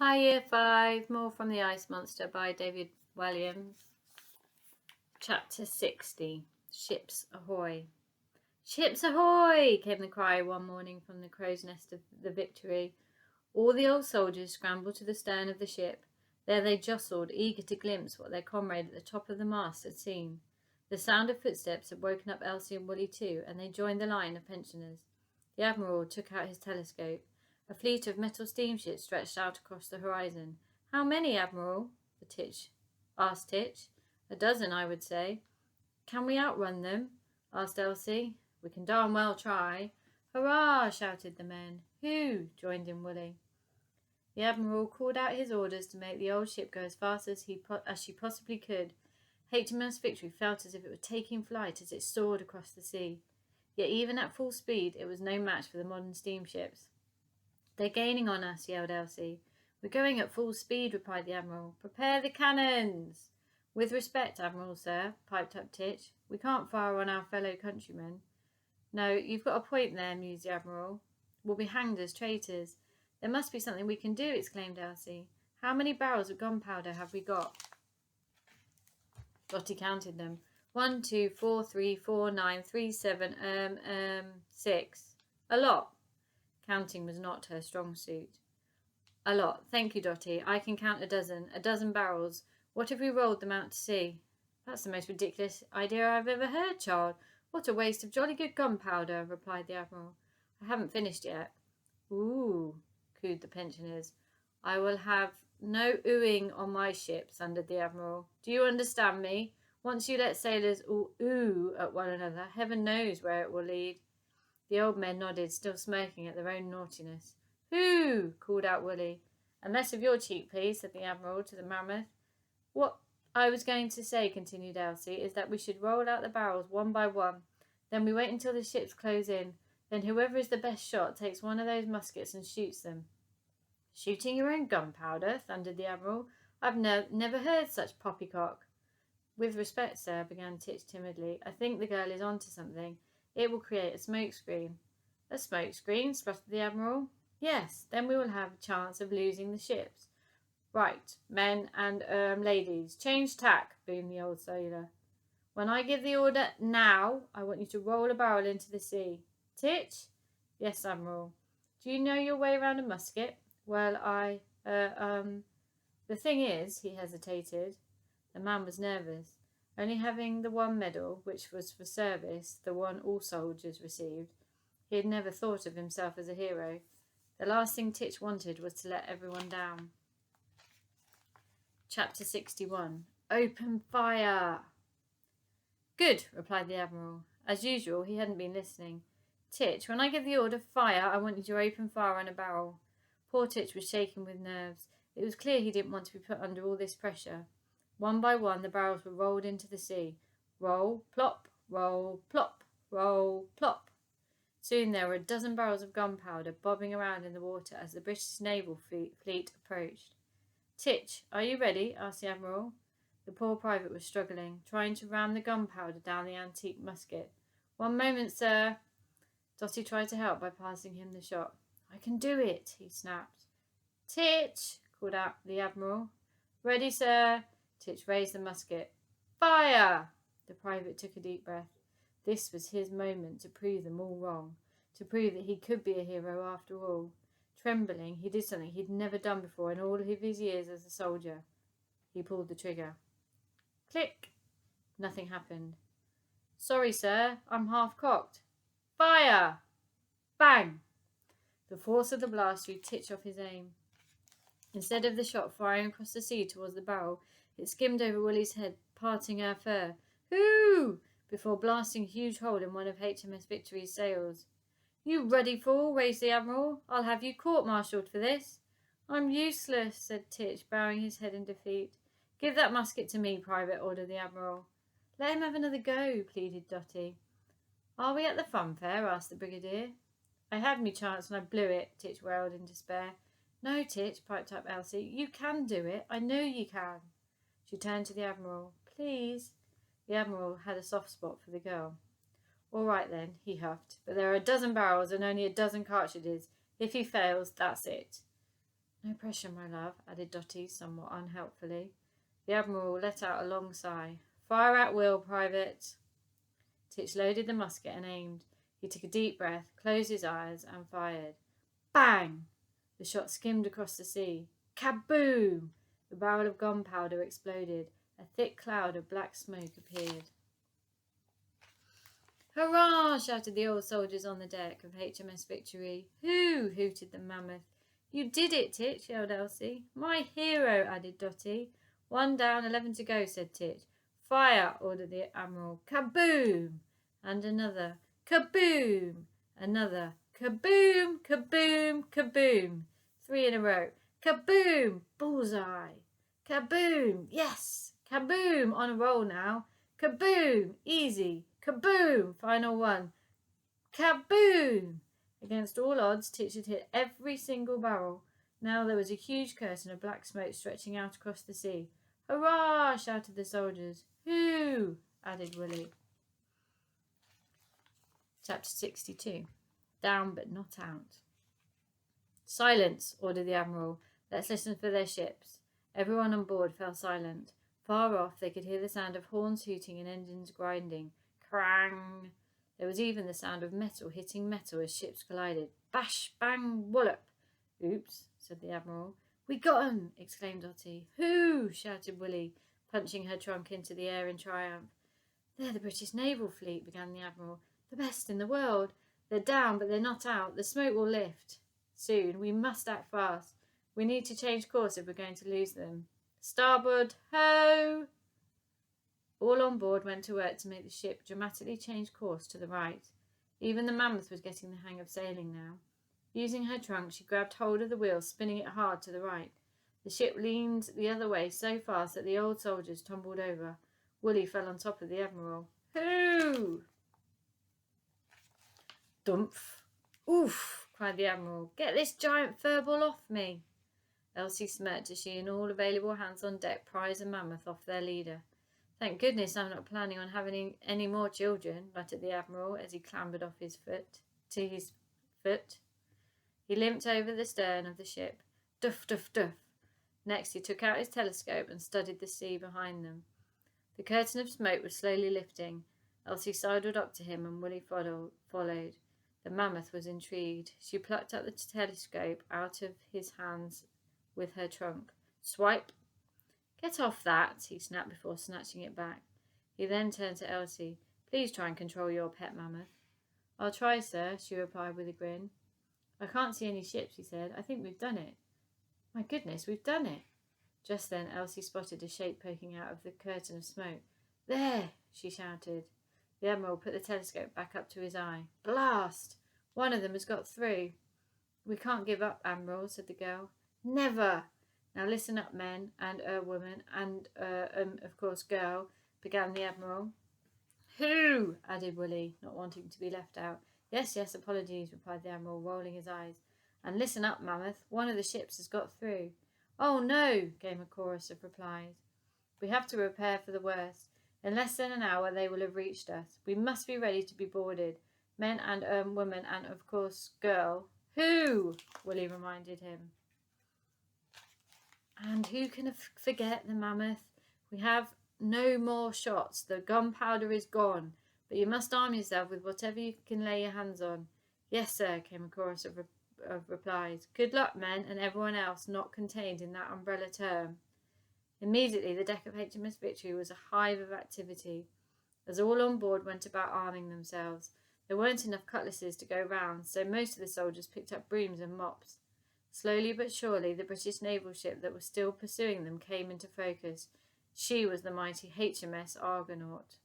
Hi, Year 5, more from The Ice Monster by David Walliams. Chapter 60, Ships Ahoy. Ships ahoy! Came the cry one morning from the crow's nest of the Victory. All the old soldiers scrambled to the stern of the ship. There they jostled, eager to glimpse what their comrade at the top of the mast had seen. The sound of footsteps had woken up Elsie and Willie too, and they joined the line of pensioners. The Admiral took out his telescope. A fleet of metal steamships stretched out across the horizon. "How many, Admiral?" asked Titch. "A dozen, I would say." "Can we outrun them?" asked Elsie. "We can darn well try." "Hurrah!" shouted the men. "Who?" joined in Willie. The Admiral called out his orders to make the old ship go as fast as she possibly could. HMS Victory felt as if it were taking flight as it soared across the sea. Yet even at full speed it was no match for the modern steamships. "They're gaining on us," yelled Elsie. "We're going at full speed," replied the Admiral. "Prepare the cannons!" "With respect, Admiral, sir," piped up Titch. "We can't fire on our fellow countrymen." "No, you've got a point there," mused the Admiral. "We'll be hanged as traitors." "There must be something we can do," exclaimed Elsie. "How many barrels of gunpowder have we got?" Dotty counted them. 1, 2, 4, 3, 4, 9, 3, 7, 6. A lot. Counting was not her strong suit. "A lot. Thank you, Dotty. I can count a dozen barrels. What if we rolled them out to sea?" "That's the most ridiculous idea I've ever heard, child. What a waste of jolly good gunpowder," replied the Admiral. "I haven't finished yet." "Ooh," cooed the pensioners. "I will have no oohing on my ship," thundered the Admiral. "Do you understand me? Once you let sailors all ooh at one another, heaven knows where it will lead." The old men nodded, still smirking at their own naughtiness. "Who?" called out Willie. "And less of your cheek, please," said the Admiral to the mammoth. "What I was going to say," continued Elsie, "is that we should roll out the barrels one by one. Then we wait until the ships close in. Then whoever is the best shot takes one of those muskets and shoots them." "Shooting your own gunpowder?" thundered the Admiral. "I've never heard such poppycock." "With respect, sir," began Titch timidly, "I think the girl is on to something. It will create a smoke screen." "A smoke screen?" spluttered the Admiral. "Yes, then we will have a chance of losing the ships." "Right, men and ladies, change tack," boomed the old sailor. "When I give the order now, I want you to roll a barrel into the sea." "Titch?" "Yes, Admiral." "Do you know your way round a musket?" "Well, the thing is," he hesitated. The man was nervous. Only having the one medal, which was for service, the one all soldiers received, he had never thought of himself as a hero. The last thing Titch wanted was to let everyone down. Chapter 61. Open fire! "Good," replied the Admiral. As usual, he hadn't been listening. "Titch, when I give the order fire, I want you to open fire on a barrel." Poor Titch was shaking with nerves. It was clear he didn't want to be put under all this pressure. One by one the barrels were rolled into the sea. Roll, plop, roll, plop, roll, plop. Soon there were a dozen barrels of gunpowder bobbing around in the water as the British naval fleet approached. "Titch, are you ready?" asked the Admiral. The poor private was struggling, trying to ram the gunpowder down the antique musket. "One moment, sir." Dotty tried to help by passing him the shot. "I can do it," he snapped. "Titch!" called out the Admiral. "Ready, sir." Titch raised the musket. "Fire!" The private took a deep breath. This was his moment to prove them all wrong, to prove that he could be a hero after all. Trembling, he did something he'd never done before in all of his years as a soldier. He pulled the trigger. Click! Nothing happened. "Sorry, sir, I'm half-cocked." "Fire!" Bang! The force of the blast threw Titch off his aim. Instead of the shot firing across the sea towards the barrel, it skimmed over Willie's head, parting her fur. "Hoo!" before blasting a huge hole in one of HMS Victory's sails. "You ruddy fool," raged the Admiral. "I'll have you court-martialed for this." "I'm useless," said Titch, bowing his head in defeat. "Give that musket to me, Private," ordered the Admiral. "Let him have another go," pleaded Dotty. "Are we at the fun fair?" asked the Brigadier. "I had me chance and I blew it," Titch wailed in despair. "No, Titch," piped up Elsie. "You can do it. I know you can." She turned to the Admiral. "Please." The Admiral had a soft spot for the girl. "All right then," he huffed, "but there are a dozen barrels and only a dozen cartridges. If he fails, that's it." No pressure, my love, added Dotty somewhat unhelpfully. The Admiral let out a long sigh. Fire at will, Private. Titch loaded the musket and aimed. He took a deep breath, closed his eyes, and fired. Bang! The shot skimmed across the sea. Kaboom! The barrel of gunpowder exploded. A thick cloud of black smoke appeared. Hurrah! Shouted the old soldiers on the deck of HMS Victory. Hoo! Hooted the Mammoth. You did it, Titch, yelled Elsie. My hero, added Dotty. 1 down, 11 to go, said Titch. Fire, ordered the Admiral. Kaboom! And another. Kaboom! Another. Kaboom! Kaboom! Kaboom! 3 in a row. Kaboom! Bullseye! Kaboom! Yes! Kaboom! On a roll now. Kaboom! Easy! Kaboom! Final one. Kaboom! Against all odds, Titch had hit every single barrel. Now there was a huge curtain of black smoke stretching out across the sea. Hurrah! Shouted the soldiers. Hoo! Added Willie. Chapter 62. Down but not out. Silence, ordered the Admiral. Let's listen for their ships. Everyone on board fell silent. Far off they could hear the sound of horns hooting and engines grinding. Crang! There was even the sound of metal hitting metal as ships collided. Bash! Bang! Wallop! Oops, said the Admiral. We got 'em! Exclaimed Dotty. Who? Shouted Willie, punching her trunk into the air in triumph. They're the British naval fleet, began the Admiral. The best in the world. They're down, but they're not out. The smoke will lift. Soon. We must act fast. We need to change course if we're going to lose them. Starboard, ho! All on board went to work to make the ship dramatically change course to the right. Even the Mammoth was getting the hang of sailing now. Using her trunk, she grabbed hold of the wheel, spinning it hard to the right. The ship leaned the other way so fast that the old soldiers tumbled over. Willie fell on top of the Admiral. Hoo! Dumph! Oof! Cried the Admiral. Get this giant furball off me! Elsie smirked as she and all available hands on deck prized a mammoth off their leader. Thank goodness I'm not planning on having any more children, muttered the Admiral as he clambered off his foot. He limped over the stern of the ship. Duff, duff, duff. Next he took out his telescope and studied the sea behind them. The curtain of smoke was slowly lifting. Elsie sidled up to him and Willie followed. The mammoth was intrigued. She plucked up the telescope out of his hands with her trunk. Swipe! Get off that, he snapped before snatching it back. He then turned to Elsie. Please try and control your pet mammoth. I'll try, sir, she replied with a grin. I can't see any ships, he said. I think we've done it. My goodness, we've done it. Just then Elsie spotted a shape poking out of the curtain of smoke. There, she shouted. The Admiral put the telescope back up to his eye. Blast! One of them has got through. We can't give up, Admiral, said the girl. Never! Now listen up, men, and woman, and, of course, girl, began the Admiral. Who? Added Willie, not wanting to be left out. Yes, apologies, replied the Admiral, rolling his eyes. And listen up, Mammoth, one of the ships has got through. Oh, no, came a chorus of replies. We have to prepare for the worst. In less than an hour they will have reached us. We must be ready to be boarded. Men and, woman, and, of course, girl. Who? Willie reminded him. And who can forget the Mammoth? We have no more shots. The gunpowder is gone. But you must arm yourself with whatever you can lay your hands on. Yes, sir, came a chorus of replies. Good luck, men, and everyone else not contained in that umbrella term. Immediately, the deck of HMS Victory was a hive of activity. As all on board went about arming themselves, there weren't enough cutlasses to go round, so most of the soldiers picked up brooms and mops. Slowly but surely, the British naval ship that was still pursuing them came into focus. She was the mighty HMS Argonaut.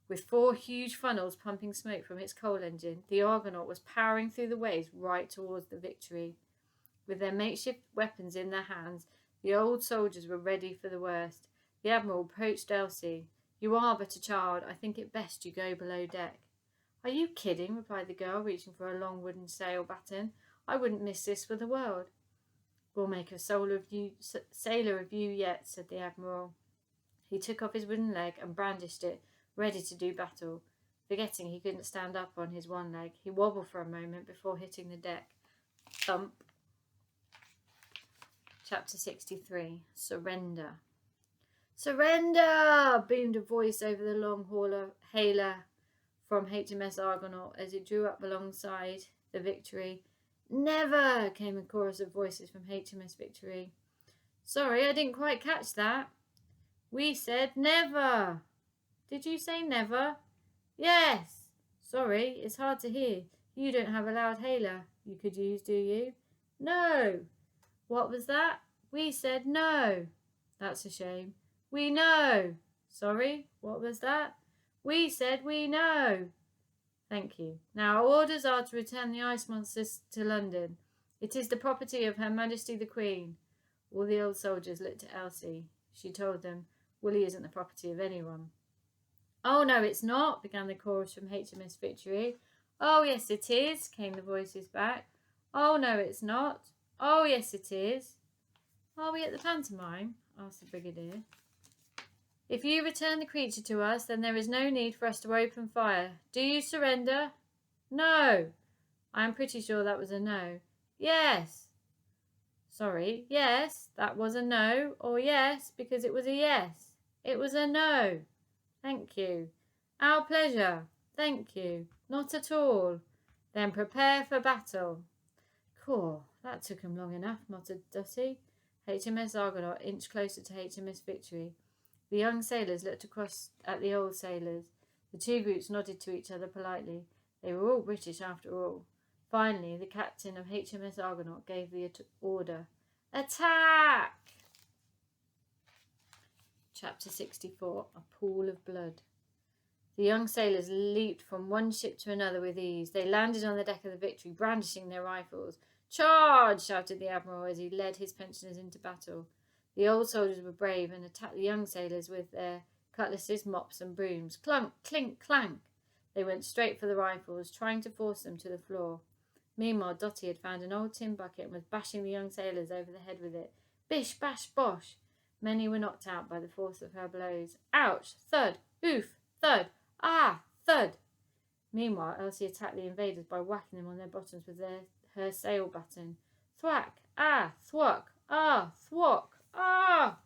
With 4 huge funnels pumping smoke from its coal engine, the Argonaut was powering through the waves right towards the Victory. With their makeshift weapons in their hands, the old soldiers were ready for the worst. The Admiral approached Elsie. You are but a child. I think it best you go below deck. Are you kidding? Replied the girl, reaching for a long wooden sail baton. I wouldn't miss this for the world. We'll make a sailor of you yet, said the Admiral. He took off his wooden leg and brandished it, ready to do battle. Forgetting he couldn't stand up on his one leg, he wobbled for a moment before hitting the deck. Thump. Chapter 63. Surrender. Surrender! Boomed a voice over the long hailer from HMS Argonaut as it drew up alongside the Victory. Never! Came a chorus of voices from HMS Victory. Sorry, I didn't quite catch that. We said never. Did you say never? Yes. Sorry, it's hard to hear. You don't have a loud hailer you could use, do you? No. What was that? We said no. That's a shame. We know. Sorry, what was that? We said we know. Thank you. Now our orders are to return the ice monsters to London. It is the property of Her Majesty the Queen. All the old soldiers looked at Elsie. She told them, Willie isn't the property of anyone. Oh, no, it's not, began the chorus from HMS Victory. Oh, yes, it is, came the voices back. Oh, no, it's not. Oh, yes, it is. Are we at the pantomime? Asked the Brigadier. If you return the creature to us, then there is no need for us to open fire. Do you surrender? No. I am pretty sure that was a no. Yes. Sorry, yes, that was a no, or yes, because it was a yes. It was a no. Thank you. Our pleasure. Thank you. Not at all. Then prepare for battle. Cool. That took him long enough, muttered Dotty. HMS Argonaut inched closer to HMS Victory. The young sailors looked across at the old sailors. The two groups nodded to each other politely. They were all British after all. Finally, the captain of HMS Argonaut gave the order. Attack! Chapter 64. A Pool of Blood. The young sailors leaped from one ship to another with ease. They landed on the deck of the Victory, brandishing their rifles. Charge! Shouted the Admiral as he led his pensioners into battle. The old soldiers were brave and attacked the young sailors with their cutlasses, mops and brooms. Clunk, clink, clank! They went straight for the rifles, trying to force them to the floor. Meanwhile, Dotty had found an old tin bucket and was bashing the young sailors over the head with it. Bish, bash, bosh! Many were knocked out by the force of her blows. Ouch! Thud! Oof! Thud! Ah! Thud! Meanwhile, Elsie attacked the invaders by whacking them on their bottoms with her sail baton. Thwack! Ah! Thwack! Ah! Thwack! Ah!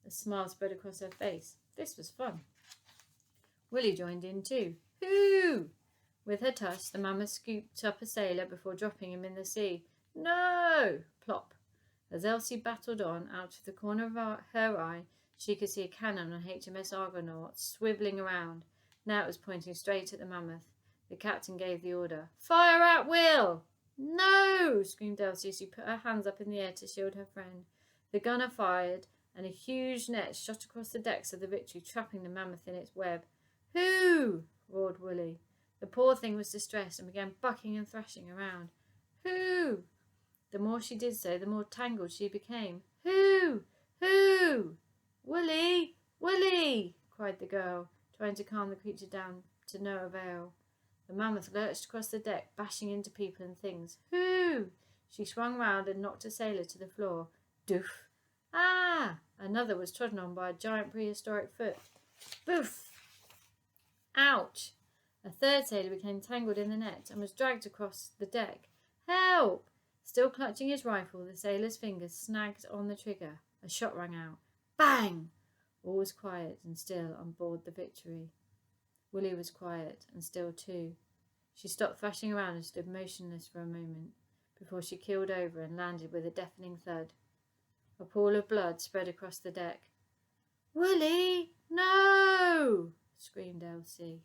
A smile spread across her face. This was fun. Willie joined in too. Hoo! With her tush, the mammoth scooped up a sailor before dropping him in the sea. No! Plop! As Elsie battled on, out of the corner of her eye, she could see a cannon on HMS Argonaut swivelling around. Now it was pointing straight at the mammoth. The captain gave the order. Fire at will! No! Screamed Elsie as she put her hands up in the air to shield her friend. The gunner fired, and a huge net shot across the decks of the Victory, trapping the mammoth in its web. Hoo! Roared Willie. The poor thing was distressed and began bucking and thrashing around. Hoo! The more she did so, the more tangled she became. Hoo! Hoo! Willie! Willie! Cried the girl, trying to calm the creature down to no avail. The mammoth lurched across the deck, bashing into people and things. Hoo! She swung round and knocked a sailor to the floor. Doof! Ah! Another was trodden on by a giant prehistoric foot. Boof! Ouch! A third sailor became tangled in the net and was dragged across the deck. Help! Still clutching his rifle, the sailor's fingers snagged on the trigger. A shot rang out. Bang! All was quiet and still on board the Victory. Willie was quiet and still too. She stopped thrashing around and stood motionless for a moment before she keeled over and landed with a deafening thud. A pool of blood spread across the deck. Willie! No! Screamed Elsie.